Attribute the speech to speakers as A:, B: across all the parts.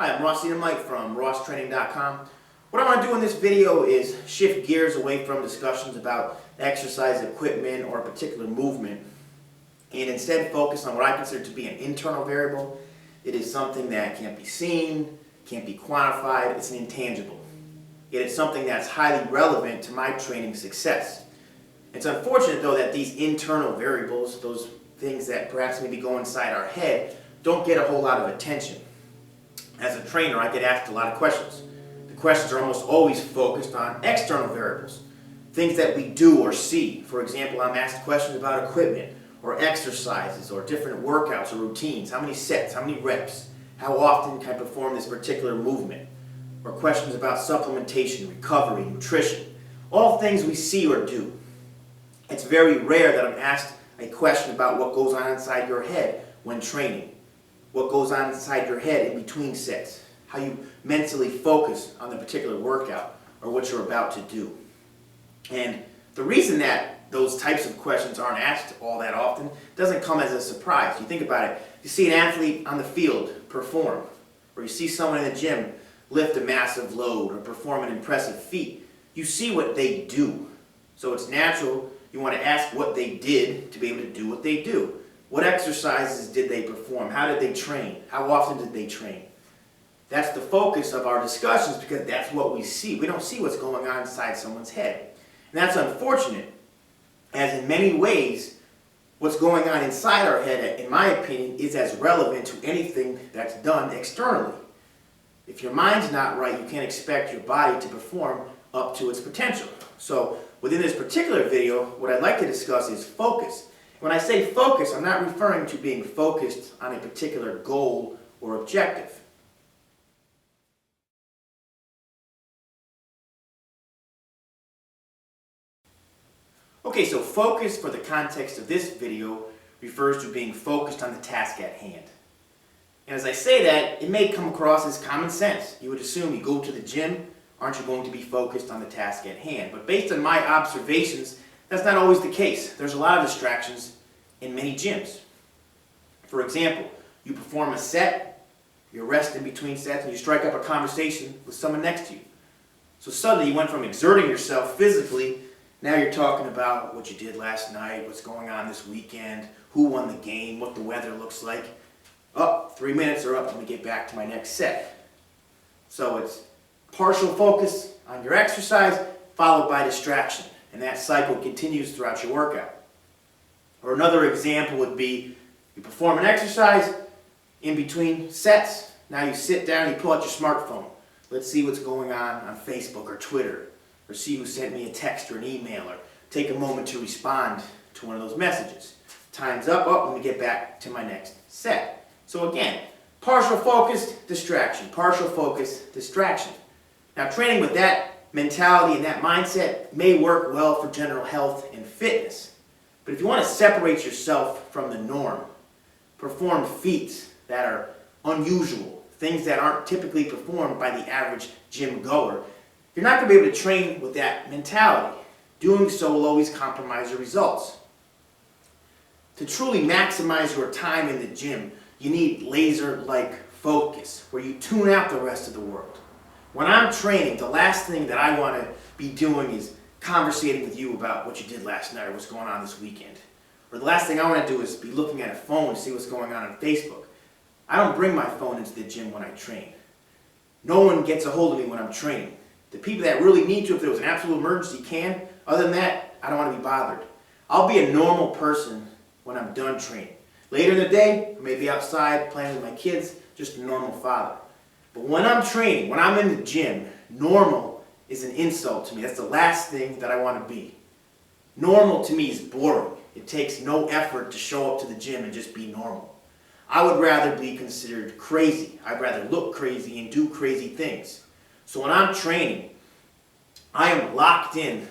A: Hi, I'm Enamait from RossTraining.com. What I want to do in this video is shift gears away from discussions about exercise equipment or a particular movement and instead focus on what I consider to be an internal variable. It is something that can't be seen, can't be quantified, it's an intangible. Yet it's something that's highly relevant to my training success. It's unfortunate though that these internal variables, those things that perhaps maybe go inside our head, don't get a whole lot of attention. As a trainer, I get asked a lot of questions. The questions are almost always focused on external variables, things that we do or see. For example, I'm asked questions about equipment or exercises or different workouts or routines. How many sets, how many reps, how often can I perform this particular movement? Or questions about supplementation, recovery, nutrition, all things we see or do. It's very rare that I'm asked a question about what goes on inside your head when training. What goes on inside your head in between sets, how you mentally focus on the particular workout or what you're about to do. And the reason that those types of questions aren't asked all that often doesn't come as a surprise. You think about it, you see an athlete on the field perform, or you see someone in the gym lift a massive load or perform an impressive feat. You see what they do. So it's natural you want to ask what they did to be able to do what they do. What exercises did they perform? How did they train? How often did they train? That's the focus of our discussions because that's what we see. We don't see what's going on inside someone's head. And that's unfortunate, as in many ways, what's going on inside our head, in my opinion, is as relevant to anything that's done externally. If your mind's not right, you can't expect your body to perform up to its potential. So within this particular video, what I'd like to discuss is focus. When I say focus, I'm not referring to being focused on a particular goal or objective. Okay, so focus for the context of this video refers to being focused on the task at hand. And as I say that, it may come across as common sense. You would assume you go to the gym, aren't you going to be focused on the task at hand? But based on my observations, that's not always the case. There's a lot of distractions in many gyms. For example, you perform a set, you rest in between sets, and you strike up a conversation with someone next to you. So suddenly you went from exerting yourself physically, now you're talking about what you did last night, what's going on this weekend, who won the game, what the weather looks like. Oh, 3 minutes are up, let me get back to my next set. So it's partial focus on your exercise, followed by distraction. And that cycle continues throughout your workout. Or another example would be, you perform an exercise, in between sets, now you sit down, you pull out your smartphone. Let's see what's going on Facebook or Twitter, or see who sent me a text or an email, or take a moment to respond to one of those messages. Time's up, oh, let me get back to my next set. So again, partial focus, distraction, partial focus, distraction. Now training with that mentality and that mindset may work well for general health and fitness. But if you want to separate yourself from the norm, perform feats that are unusual, things that aren't typically performed by the average gym goer, you're not going to be able to train with that mentality. Doing so will always compromise your results. To truly maximize your time in the gym, you need laser-like focus, where you tune out the rest of the world. When I'm training, the last thing that I want to be doing is conversating with you about what you did last night or what's going on this weekend. Or the last thing I want to do is be looking at a phone to see what's going on Facebook. I don't bring my phone into the gym when I train. No one gets a hold of me when I'm training. The people that really need to, if there was an absolute emergency, can. Other than that, I don't want to be bothered. I'll be a normal person when I'm done training. Later in the day, I may be outside playing with my kids, just a normal father. But when I'm training, when I'm in the gym, normal is an insult to me. That's the last thing that I want to be. Normal to me is boring. It takes no effort to show up to the gym and just be normal. I would rather be considered crazy. I'd rather look crazy and do crazy things. So when I'm training, I am locked in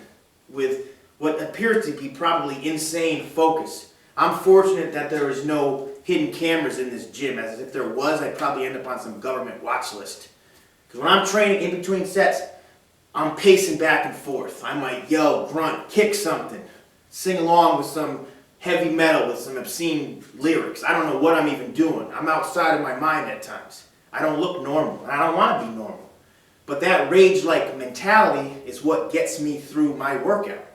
A: with what appears to be probably insane focus. I'm fortunate that there is no hidden cameras in this gym, as if there was, I'd probably end up on some government watch list. Because when I'm training in between sets, I'm pacing back and forth. I might yell, grunt, kick something, sing along with some heavy metal with some obscene lyrics. I don't know what I'm even doing. I'm outside of my mind at times. I don't look normal, and I don't want to be normal. But that rage-like mentality is what gets me through my workout.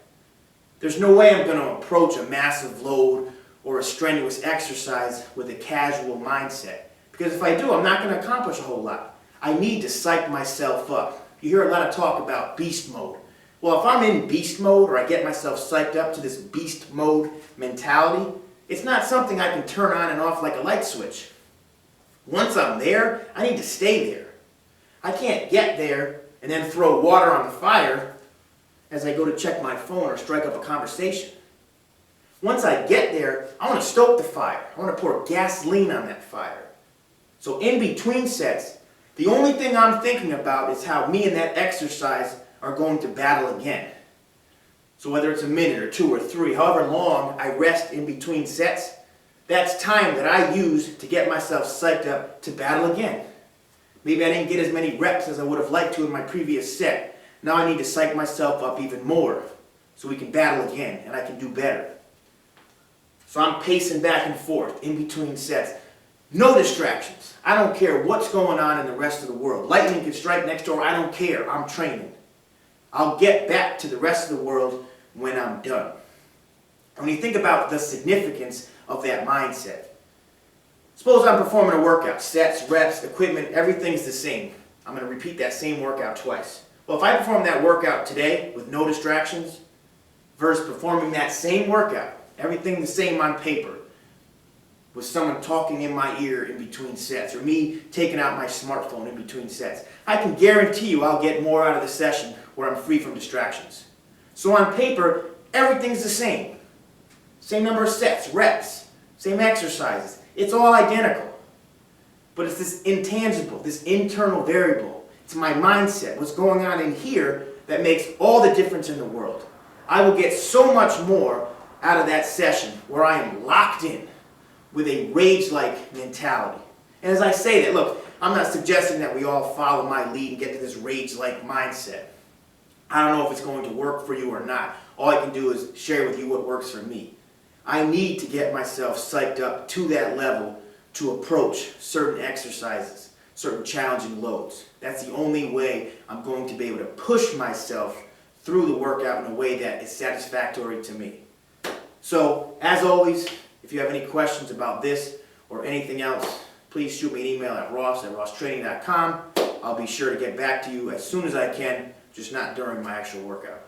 A: There's no way I'm going to approach a massive load or a strenuous exercise with a casual mindset. Because if I do, I'm not going to accomplish a whole lot. I need to psych myself up. You hear a lot of talk about beast mode. Well, if I'm in beast mode, or I get myself psyched up to this beast mode mentality, it's not something I can turn on and off like a light switch. Once I'm there, I need to stay there. I can't get there and then throw water on the fire as I go to check my phone or strike up a conversation. Once I get there, I want to stoke the fire. I want to pour gasoline on that fire. So in between sets, the only thing I'm thinking about is how me and that exercise are going to battle again. So whether it's a minute or 2 or 3, however long I rest in between sets, that's time that I use to get myself psyched up to battle again. Maybe I didn't get as many reps as I would have liked to in my previous set. Now I need to psych myself up even more so we can battle again and I can do better. So I'm pacing back and forth in between sets. No distractions. I don't care what's going on in the rest of the world. Lightning can strike next door. I don't care. I'm training. I'll get back to the rest of the world when I'm done. And when you think about the significance of that mindset, suppose I'm performing a workout. Sets, reps, equipment, everything's the same. I'm going to repeat that same workout twice. Well, if I perform that workout today with no distractions versus performing that same workout, everything the same on paper, with someone talking in my ear in between sets, or me taking out my smartphone in between sets, I can guarantee you I'll get more out of the session where I'm free from distractions. So on paper, everything's the same. Same number of sets, reps, same exercises. It's all identical. But it's this intangible, this internal variable. It's my mindset, what's going on in here, that makes all the difference in the world. I will get so much more out of that session where I am locked in with a rage-like mentality. And as I say that, look, I'm not suggesting that we all follow my lead and get to this rage-like mindset. I don't know if it's going to work for you or not. All I can do is share with you what works for me. I need to get myself psyched up to that level to approach certain exercises, certain challenging loads. That's the only way I'm going to be able to push myself through the workout in a way that is satisfactory to me. So, as always, if you have any questions about this or anything else, please shoot me an email at ross@rosstraining.com. I'll be sure to get back to you as soon as I can, just not during my actual workout.